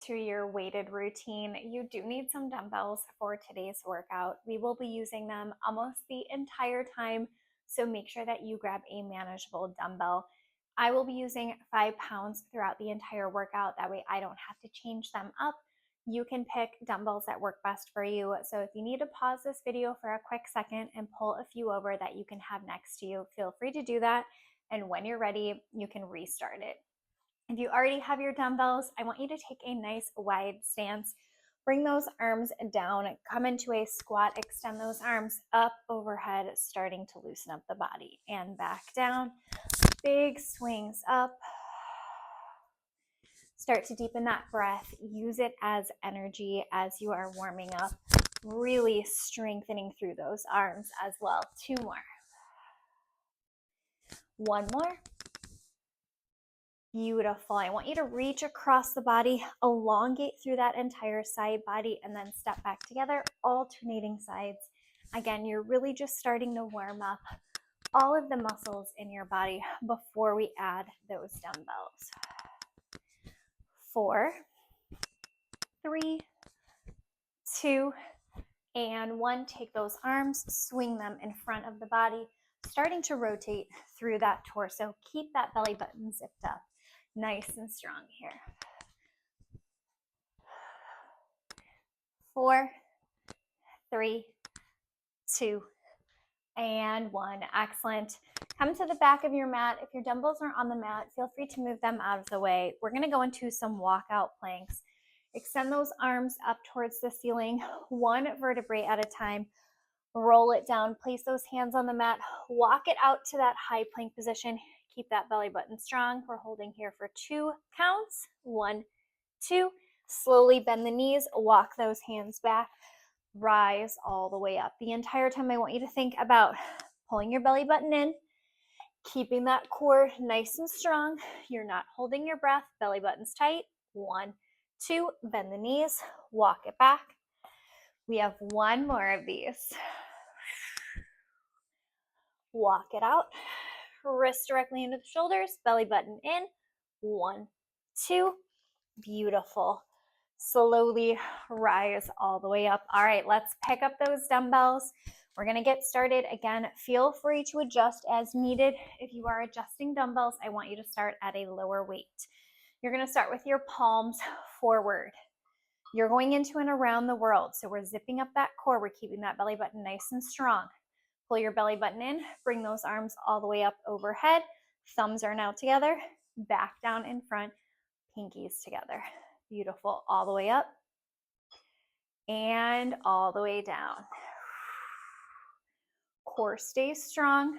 to your weighted routine, you do need some dumbbells for today's workout. We will be using them almost the entire time, so make sure that you grab a manageable dumbbell. I will be using 5 pounds throughout the entire workout. That way I don't have to change them up. You can pick dumbbells that work best for you. So if you need to pause this video for a quick second and pull a few over that you can have next to you, feel free to do that. And when you're ready, you can restart it. If you already have your dumbbells, I want you to take a nice wide stance. Bring those arms down, come into a squat, extend those arms up overhead, starting to loosen up the body, and back down. Big swings up. Start to deepen that breath. Use it as energy as you are warming up, really strengthening through those arms as well. 2 more. 1 more. Beautiful. I want you to reach across the body, elongate through that entire side body, and then step back together, alternating sides. Again, you're really just starting to warm up all of the muscles in your body before we add those dumbbells. 4, 3, 2, and 1. Take those arms, swing them in front of the body, starting to rotate through that torso. Keep that belly button zipped up. Nice and strong here. 4, 3, 2, and 1. Excellent. Come to the back of your mat. If your dumbbells are on the mat, feel free to move them out of the way. We're going to go into some walkout planks. Extend those arms up towards the ceiling, 1 vertebrae at a time. Roll it down. Place those hands on the mat. Walk it out to that high plank position. Keep that belly button strong. We're holding here for 2 counts. 1, 2. Slowly bend the knees. Walk those hands back. Rise all the way up. The entire time I want you to think about pulling your belly button in, keeping that core nice and strong. You're not holding your breath. Belly button's tight. 1, 2. Bend the knees. Walk it back. We have 1 more of these. Walk it out. Wrist directly into the shoulders, belly button in. 1, 2. Beautiful. Slowly rise all the way up. All right, let's pick up those dumbbells. We're going to get started. Again, feel free to adjust as needed. If you are adjusting dumbbells, I want you to start at a lower weight. You're going to start with your palms forward. You're going into and around the world. So we're zipping up that core. We're keeping that belly button nice and strong. Pull your belly button in, bring those arms all the way up overhead. Thumbs are now together, back down in front, pinkies together. Beautiful. All the way up and all the way down. Core stays strong.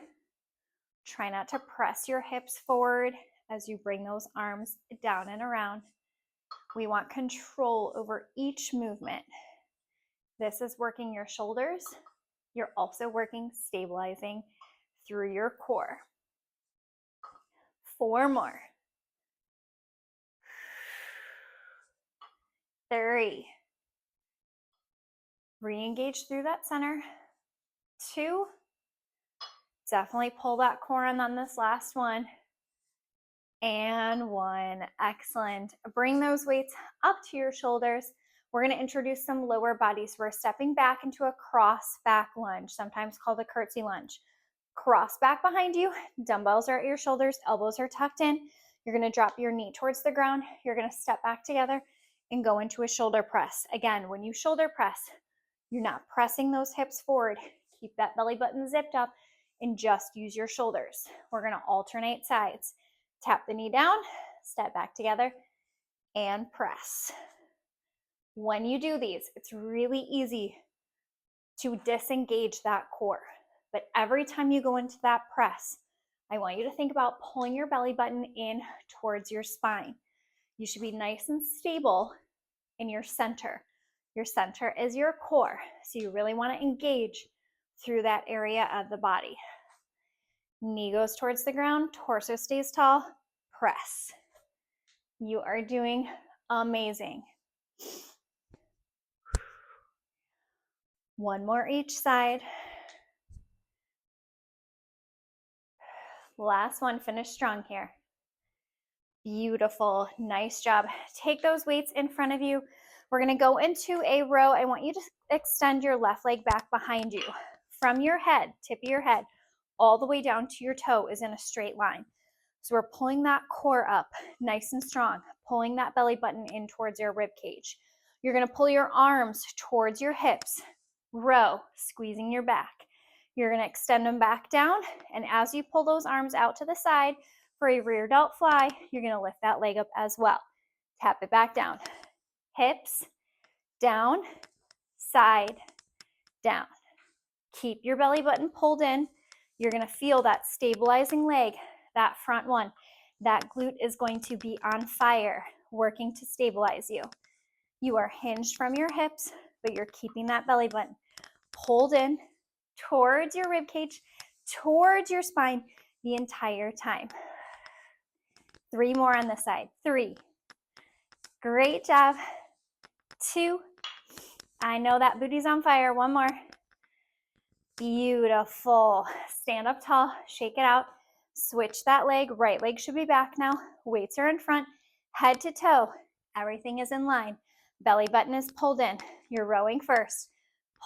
Try not to press your hips forward as you bring those arms down and around. We want control over each movement. This is working your shoulders. You're also working stabilizing through your core. 4 more. 3. Re-engage through that center. 2. Definitely pull that core in on this last one. And 1. Excellent. Bring those weights up to your shoulders. We're going to introduce some lower bodies. We're stepping back into a cross back lunge, sometimes called a curtsy lunge. Cross back behind you. Dumbbells are at your shoulders. Elbows are tucked in. You're going to drop your knee towards the ground. You're going to step back together and go into a shoulder press. Again, when you shoulder press, you're not pressing those hips forward. Keep that belly button zipped up and just use your shoulders. We're going to alternate sides. Tap the knee down, step back together, and press. When you do these, it's really easy to disengage that core. But every time you go into that press, I want you to think about pulling your belly button in towards your spine. You should be nice and stable in your center. Your center is your core, so you really want to engage through that area of the body. Knee goes towards the ground, torso stays tall, press. You are doing amazing. 1 more each side. Last one, finish strong here. Beautiful. Nice job. Take those weights in front of you. We're going to go into a row. I want you to extend your left leg back behind you. From your head, tip of your head, all the way down to your toe is in a straight line. So we're pulling that core up nice and strong, pulling that belly button in towards your rib cage. You're going to pull your arms towards your hips, row, squeezing your back. You're going to extend them back down, and as you pull those arms out to the side for a rear delt fly, you're going to lift that leg up as well. Tap it back down. Hips, down, side, down. Keep your belly button pulled in. You're going to feel that stabilizing leg, that front one. That glute is going to be on fire, working to stabilize you. You are hinged from your hips, but you're keeping that belly button pulled in towards your rib cage, towards your spine the entire time. 3 more on this side. 3. Great job. 2. I know that booty's on fire. 1 more. Beautiful. Stand up tall, shake it out. Switch that leg. Right leg should be back now. Weights are in front, head to toe. Everything is in line. Belly button is pulled in. You're rowing first.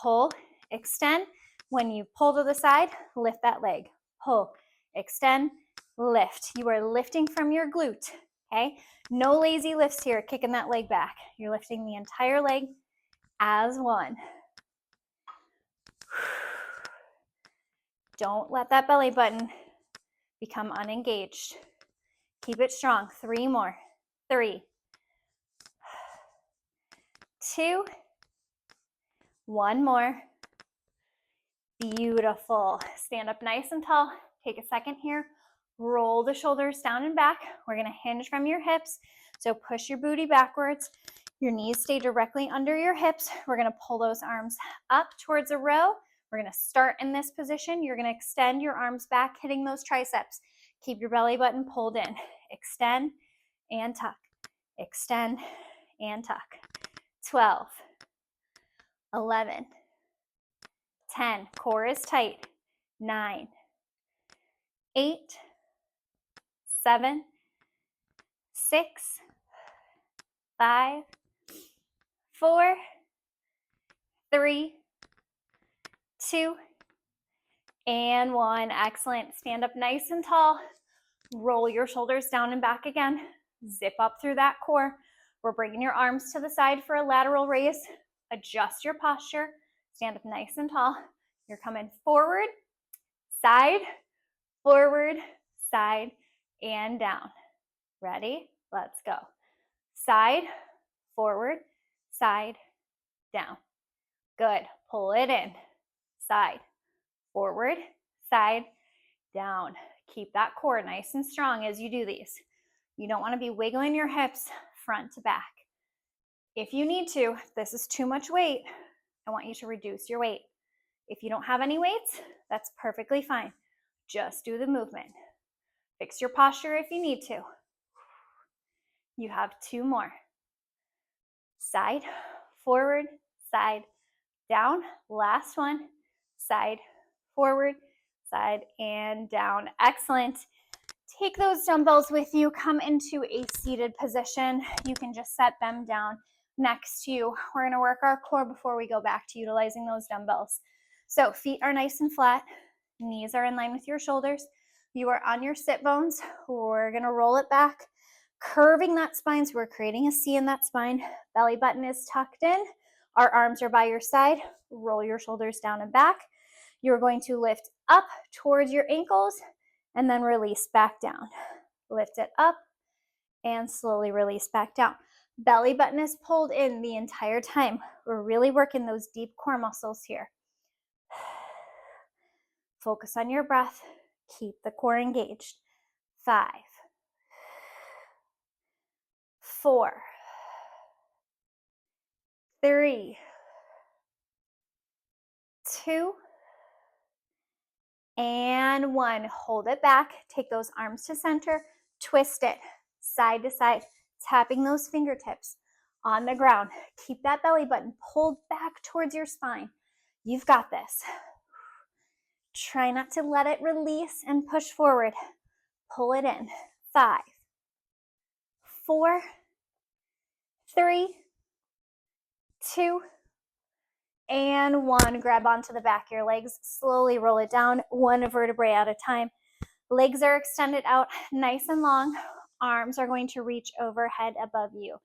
Pull, extend. When you pull to the side, lift that leg. Pull, extend, lift. You are lifting from your glute, okay? No lazy lifts here, kicking that leg back. You're lifting the entire leg as one. Don't let that belly button become unengaged. Keep it strong. 3 more. 3, 2, 1 more. Beautiful. Stand up nice and tall. Take a second here. Roll the shoulders down and back. We're going to hinge from your hips. So push your booty backwards. Your knees stay directly under your hips. We're going to pull those arms up towards a row. We're going to start in this position. You're going to extend your arms back, hitting those triceps. Keep your belly button pulled in. Extend and tuck. Extend and tuck. 12, 11, 10. Core is tight. 9, 8, 7, 6, 5, 4, 3, 2, and 1. Excellent. Stand up nice and tall. Roll your shoulders down and back again. Zip up through that core. We're bringing your arms to the side for a lateral raise. Adjust your posture. Stand up nice and tall. You're coming forward, side, forward, side, and down. Ready? Let's go. Side, forward, side, down. Good. Pull it in. Side, forward, side, down. Keep that core nice and strong as you do these. You don't want to be wiggling your hips front to back. If you need to, if this is too much weight, I want you to reduce your weight. If you don't have any weights, that's perfectly fine. Just do the movement. Fix your posture if you need to. You have 2 more. Side, forward, side, down. Last one. Side, forward, side, and down. Excellent. Take those dumbbells with you. Come into a seated position. You can just set them down next to you. We're going to work our core before we go back to utilizing those dumbbells. So feet are nice and flat. Knees are in line with your shoulders. You are on your sit bones. We're going to roll it back, curving that spine. So we're creating a C in that spine. Belly button is tucked in. Our arms are by your side. Roll your shoulders down and back. You're going to lift up towards your ankles and then release back down. Lift it up and slowly release back down. Belly button is pulled in the entire time. We're really working those deep core muscles here. Focus on your breath. Keep the core engaged. 5, 4, 3, 2, and 1. Hold it back. Take those arms to center. Twist it side to side, tapping those fingertips on the ground. Keep that belly button pulled back towards your spine. You've got this. Try not to let it release and push forward. Pull it in. 5, 4, 3, 2, and 1. Grab onto the back of your legs. Slowly roll it down, one vertebrae at a time. Legs are extended out nice and long. Arms are going to reach overhead above you.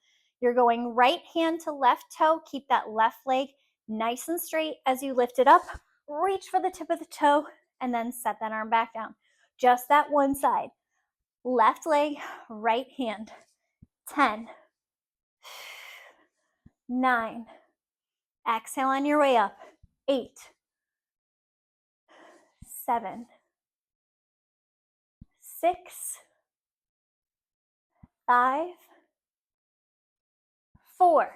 You're going right hand to left toe. Keep that left leg nice and straight as you lift it up. Reach for the tip of the toe and then set that arm back down. Just that one side. Left leg, right hand. 10, 9. Exhale on your way up. 8, 7, 6, 5, 4,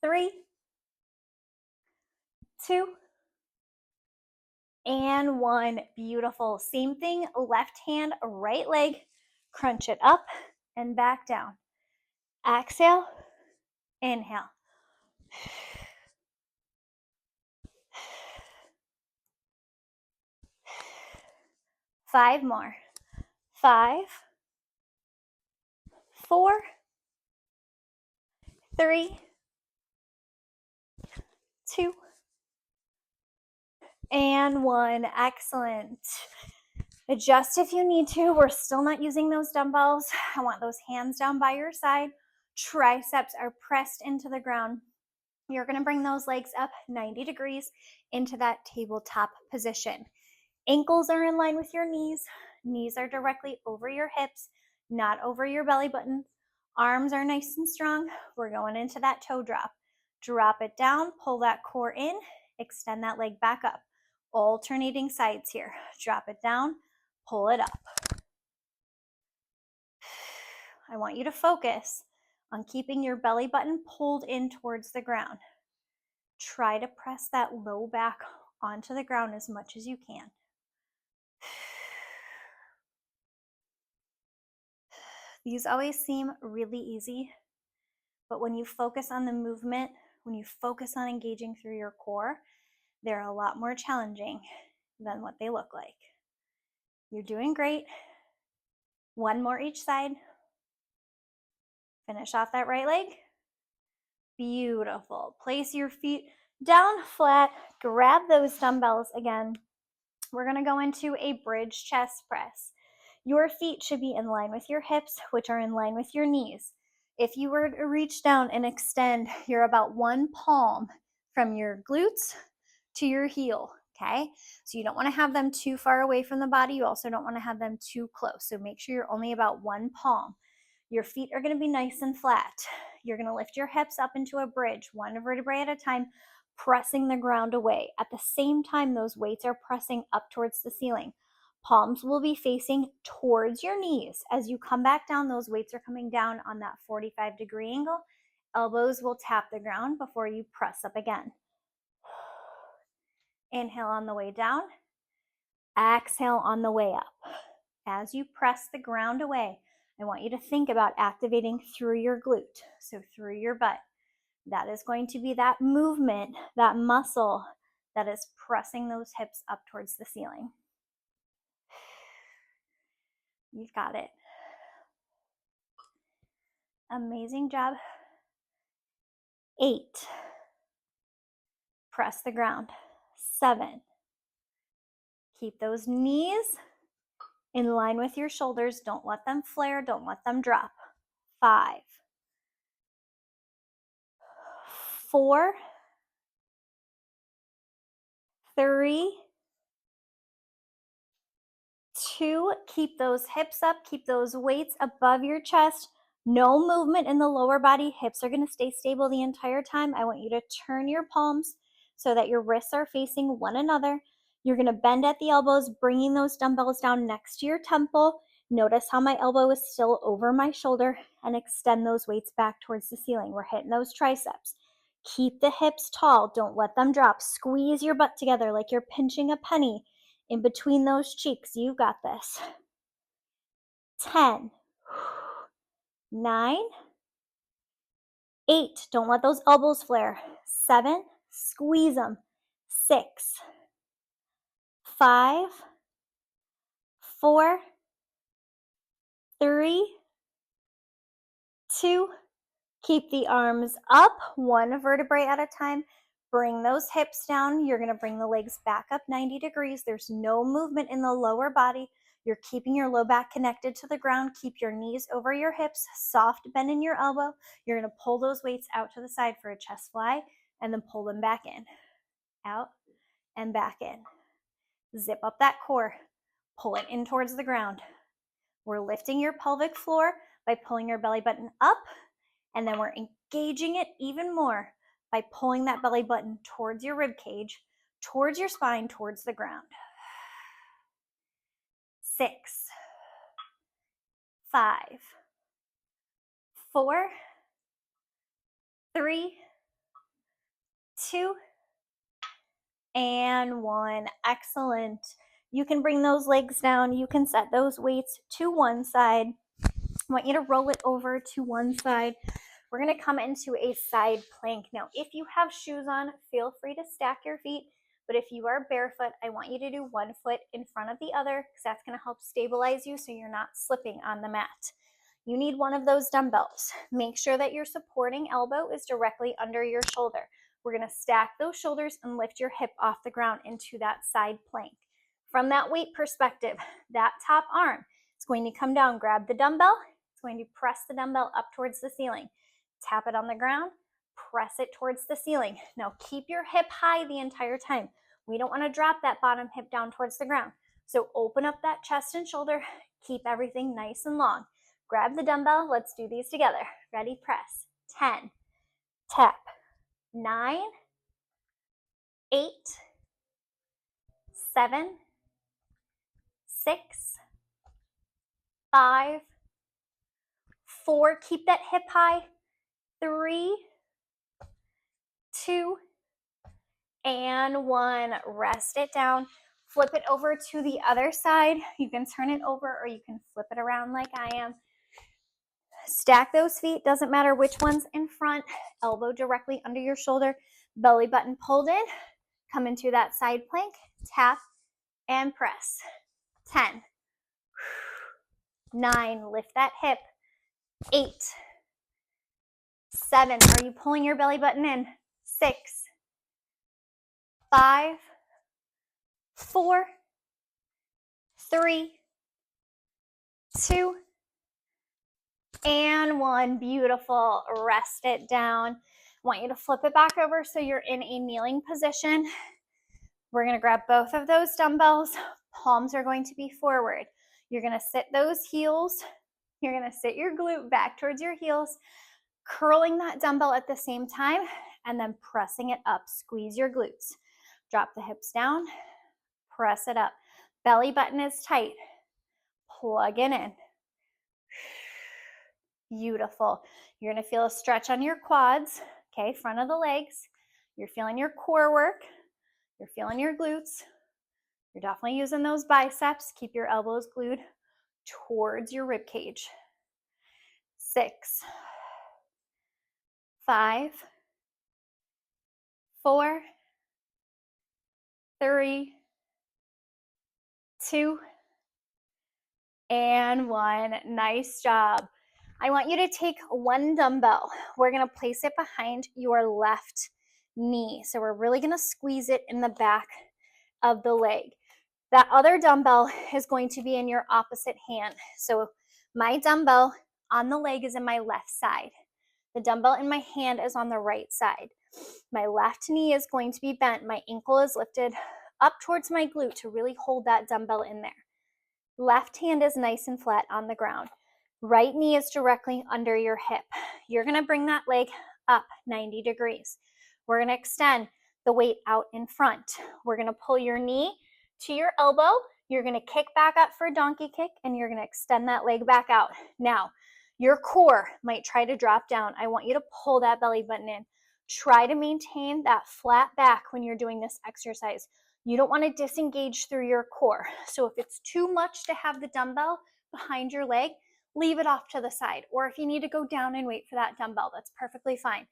3, 2, and 1. Beautiful. Same thing, left hand, right leg. Crunch it up and back down. Exhale, inhale. 5 more. 5, 4, 3, 2, and 1. Excellent. Adjust if you need to. We're still not using those dumbbells. I want those hands down by your side. Triceps are pressed into the ground. You're going to bring those legs up 90 degrees into that tabletop position. Ankles are in line with your knees. Knees are directly over your hips, not over your belly button. Arms are nice and strong. We're going into that toe drop. Drop it down, pull that core in, extend that leg back up. Alternating sides here. Drop it down, pull it up. I want you to focus on keeping your belly button pulled in towards the ground. Try to press that low back onto the ground as much as you can. These always seem really easy, but when you focus on the movement, when you focus on engaging through your core, they're a lot more challenging than what they look like. You're doing great. 1 more each side. Finish off that right leg. Beautiful. Place your feet down flat. Grab those dumbbells again. We're going to go into a bridge chest press. Your feet should be in line with your hips, which are in line with your knees. If you were to reach down and extend, you're about 1 palm from your glutes to your heel, okay? So you don't want to have them too far away from the body. You also don't want to have them too close. So make sure you're only about 1 palm. Your feet are going to be nice and flat. You're going to lift your hips up into a bridge, 1 vertebrae at a time, pressing the ground away. At the same time, those weights are pressing up towards the ceiling. Palms will be facing towards your knees. As you come back down, those weights are coming down on that 45-degree angle. Elbows will tap the ground before you press up again. Inhale on the way down. Exhale on the way up. As you press the ground away, I want you to think about activating through your glute, so through your butt. That is going to be that movement, that muscle that is pressing those hips up towards the ceiling. You've got it. Amazing job. 8. Press the ground. 7. Keep those knees in line with your shoulders. Don't let them flare. Don't let them drop. 5. 4. 3. 2, keep those hips up, keep those weights above your chest. No movement in the lower body. Hips are going to stay stable the entire time. I want you to turn your palms so that your wrists are facing one another. You're going to bend at the elbows, bringing those dumbbells down next to your temple. Notice how my elbow is still over my shoulder, and extend those weights back towards the ceiling. We're hitting those triceps. Keep the hips tall. Don't let them drop. Squeeze your butt together like you're pinching a penny in between those cheeks. You got this. 10, 9, 8. Don't let those elbows flare. 7, squeeze them. 6, 5, 4, 3, 2. Keep the arms up, one vertebrae at a time. Bring those hips down. You're going to bring the legs back up 90 degrees. There's no movement in the lower body. You're keeping your low back connected to the ground. Keep your knees over your hips, soft bend in your elbow. You're going to pull those weights out to the side for a chest fly and then pull them back in. Out and back in. Zip up that core. Pull it in towards the ground. We're lifting your pelvic floor by pulling your belly button up, and then we're engaging it even more by pulling that belly button towards your rib cage, towards your spine, towards the ground. 6, 5, 4, 3, 2, and 1. Excellent. You can bring those legs down. You can set those weights to one side. I want you to roll it over to one side. We're going to come into a side plank. Now, if you have shoes on, feel free to stack your feet. But if you are barefoot, I want you to do one foot in front of the other because that's going to help stabilize you so you're not slipping on the mat. You need one of those dumbbells. Make sure that your supporting elbow is directly under your shoulder. We're going to stack those shoulders and lift your hip off the ground into that side plank. From that weight perspective, that top arm is going to come down, grab the dumbbell. It's going to press the dumbbell up towards the ceiling. Tap it on the ground, press it towards the ceiling. Now keep your hip high the entire time. We don't want to drop that bottom hip down towards the ground. So open up that chest and shoulder, keep everything nice and long. Grab the dumbbell, let's do these together. Ready, press. 10, tap, 9, 8, 7, 6, 5, 4, keep that hip high, 3, 2, and 1. Rest it down. Flip it over to the other side. You can turn it over or you can flip it around like I am. Stack those feet. Doesn't matter which one's in front. Elbow directly under your shoulder. Belly button pulled in. Come into that side plank. Tap and press. 10, 9. Lift that hip. 8, 7. Are you pulling your belly button in? 6, 5, 4, 3, 2, and 1. Beautiful. Rest it down. I want you to flip it back over so you're in a kneeling position. We're going to grab both of those dumbbells. Palms are going to be forward. You're going to sit those heels. You're going to sit your glute back towards your heels, curling that dumbbell at the same time, and then pressing it up. Squeeze your glutes. Drop the hips down. Press it up. Belly button is tight. Plug it in. Beautiful. You're going to feel a stretch on your quads, okay, front of the legs. You're feeling your core work. You're feeling your glutes. You're definitely using those biceps. Keep your elbows glued towards your rib cage. 6, 5, 4, 3, 2, and 1. Nice job. I want you to take one dumbbell. We're going to place it behind your left knee. So we're really going to squeeze it in the back of the leg. That other dumbbell is going to be in your opposite hand. So my dumbbell on the leg is in my left side. The dumbbell in my hand is on the right side. My left knee is going to be bent. My ankle is lifted up towards my glute to really hold that dumbbell in there. Left hand is nice and flat on the ground. Right knee is directly under your hip. You're going to bring that leg up 90 degrees. We're going to extend the weight out in front. We're going to pull your knee to your elbow. You're going to kick back up for a donkey kick, and you're going to extend that leg back out. Now, your core might try to drop down. I want you to pull that belly button in. Try to maintain that flat back when you're doing this exercise. You don't want to disengage through your core. So if it's too much to have the dumbbell behind your leg, leave it off to the side. Or if you need to go down and wait for that dumbbell, that's perfectly fine.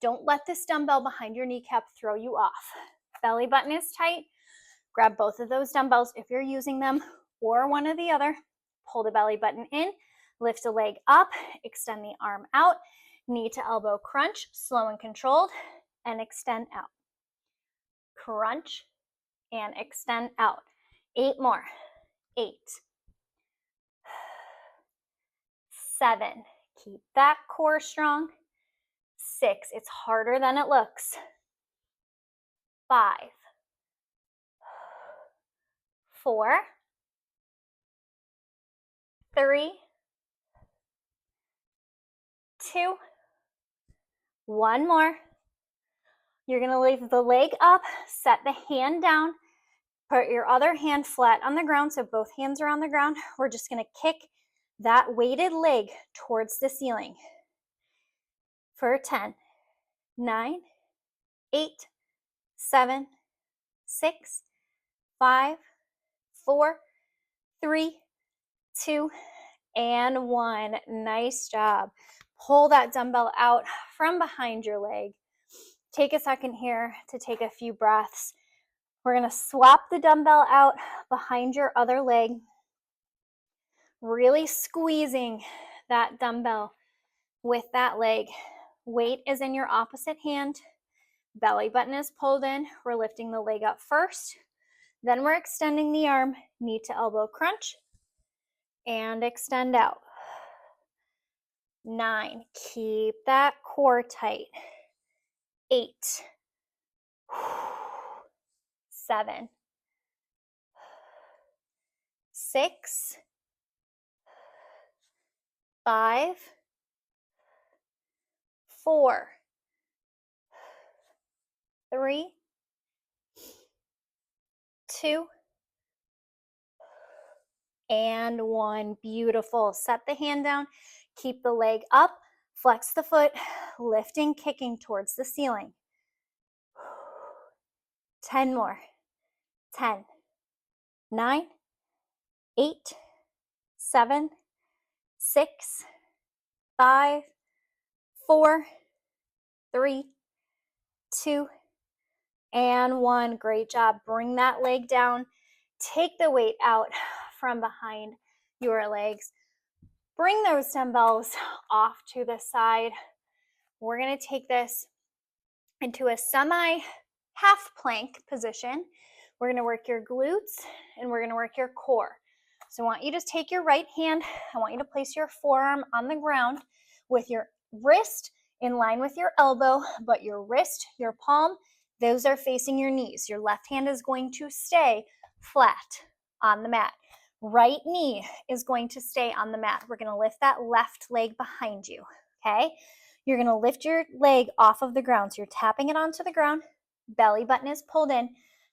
Don't let this dumbbell behind your kneecap throw you off. Belly button is tight. Grab both of those dumbbells if you're using them, or one or the other. Pull the belly button in. Lift a leg up, extend the arm out, knee to elbow crunch, slow and controlled, and extend out. Crunch and extend out. 8 more. 8, 7, keep that core strong. 6, it's harder than it looks. 5, 4, 3, 2, 1 more. You're going to leave the leg up, set the hand down, put your other hand flat on the ground so both hands are on the ground. We're just going to kick that weighted leg towards the ceiling for 10, 9, 8, 7, 6, 5, 4, 3, 2, and 1. Nice job. Pull that dumbbell out from behind your leg. Take a second here to take a few breaths. We're going to swap the dumbbell out behind your other leg, really squeezing that dumbbell with that leg. Weight is in your opposite hand. Belly button is pulled in. We're lifting the leg up first. Then we're extending the arm, knee to elbow crunch, and extend out. 9, keep that core tight. 8, 7, 6, 5, 4, 3, 2, and 1. Beautiful. Set the hand down. Keep the leg up. Flex the foot. Lifting, kicking towards the ceiling. 10 more. 10, 9, 8, 7, 6, 5, 4, 3, 2, and 1. Great job. Bring that leg down. Take the weight out from behind your legs. Bring those dumbbells off to the side. We're going to take this into a semi-half plank position. We're going to work your glutes and we're going to work your core. So I want you to take your right hand. I want you to place your forearm on the ground with your wrist in line with your elbow, but your wrist, your palm, those are facing your knees. Your left hand is going to stay flat on the mat. Right knee is going to stay on the mat. We're going to lift that left leg behind you, okay? You're going to lift your leg off of the ground. So you're tapping it onto the ground. Belly button is pulled in.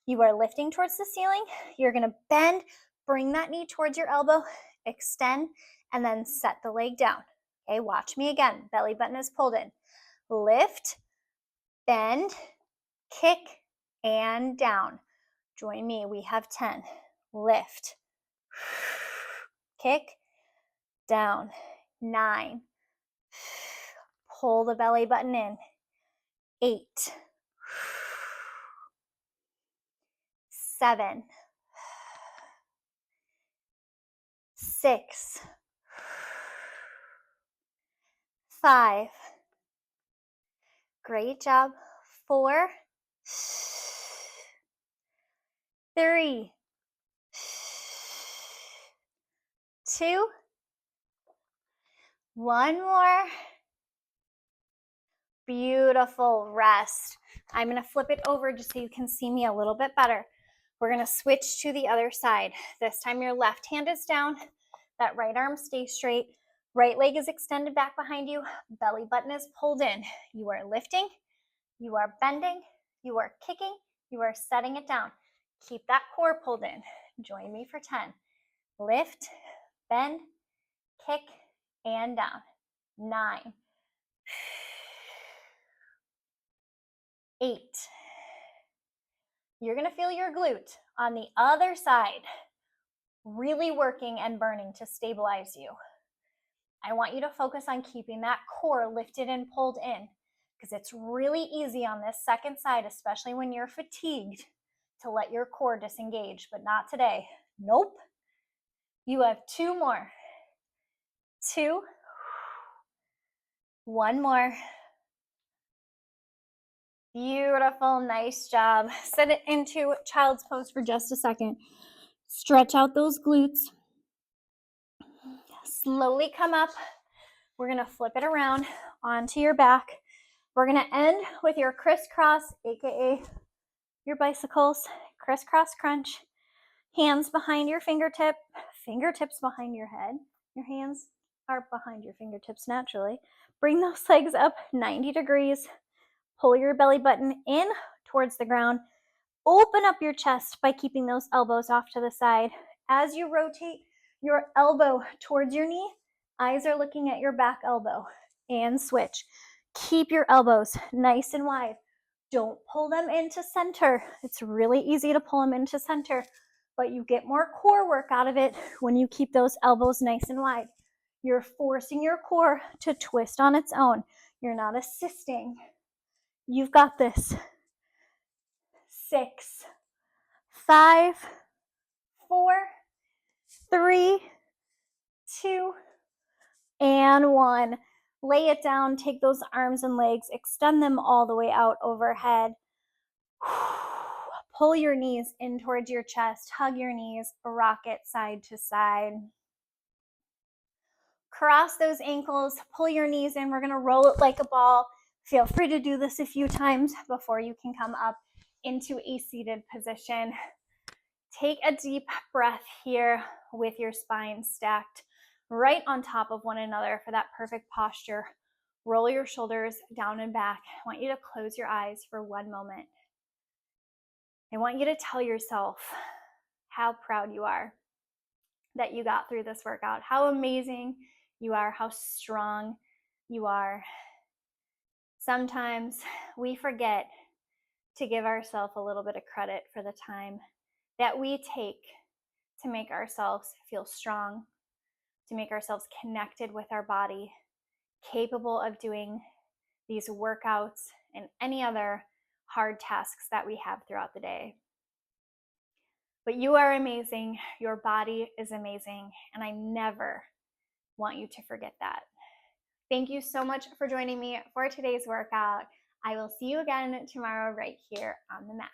You are lifting towards the ceiling. You're going to bend, bring that knee towards your elbow, extend, and then set the leg down. Okay, watch me again. Belly button is pulled in. Lift, bend, kick, and down. Join me. We have 10. Lift, kick, down. 9. Pull the belly button in. 8. 7. 6. 5. Great job. 4. 3. 2. 1 more. Beautiful. Rest. I'm going to flip it over just so you can see me a little bit better. We're going to switch to the other side. This time your left hand is down. That right arm stays straight. Right leg is extended back behind you. Belly button is pulled in. You are lifting. You are bending. You are kicking. You are setting it down. Keep that core pulled in. Join me for 10. Lift, bend, kick, and down. 9. 8. You're going to feel your glute on the other side really working and burning to stabilize you. I want you to focus on keeping that core lifted and pulled in because it's really easy on this second side, especially when you're fatigued, to let your core disengage, but not today. Nope. You have 2 more. 2. One more. Beautiful, nice job. Set it into child's pose for just a second. Stretch out those glutes. Slowly come up. We're gonna flip it around onto your back. We're gonna end with your crisscross, AKA your bicycles, crisscross crunch. Hands behind your fingertips behind your head. Your hands are behind your fingertips naturally. Bring those legs up 90 degrees. Pull your belly button in towards the ground. Open up your chest by keeping those elbows off to the side. As you rotate your elbow towards your knee, eyes are looking at your back elbow, and switch. Keep your elbows nice and wide. Don't pull them into center. It's really easy to pull them into center, but you get more core work out of it when you keep those elbows nice and wide. You're forcing your core to twist on its own. You're not assisting. You've got this. 6, 5, 4, 3, 2, and 1. Lay it down. Take those arms and legs, extend them all the way out overhead. Pull your knees in towards your chest. Hug your knees. Rock it side to side. Cross those ankles. Pull your knees in. We're going to roll it like a ball. Feel free to do this a few times before you can come up into a seated position. Take a deep breath here with your spine stacked right on top of one another for that perfect posture. Roll your shoulders down and back. I want you to close your eyes for one moment. I want you to tell yourself how proud you are that you got through this workout, how amazing you are, how strong you are. Sometimes we forget to give ourselves a little bit of credit for the time that we take to make ourselves feel strong, to make ourselves connected with our body, capable of doing these workouts and any other hard tasks that we have throughout the day. But you are amazing, your body is amazing, and I never want you to forget that. Thank you so much for joining me for today's workout. I will see you again tomorrow right here on the mat.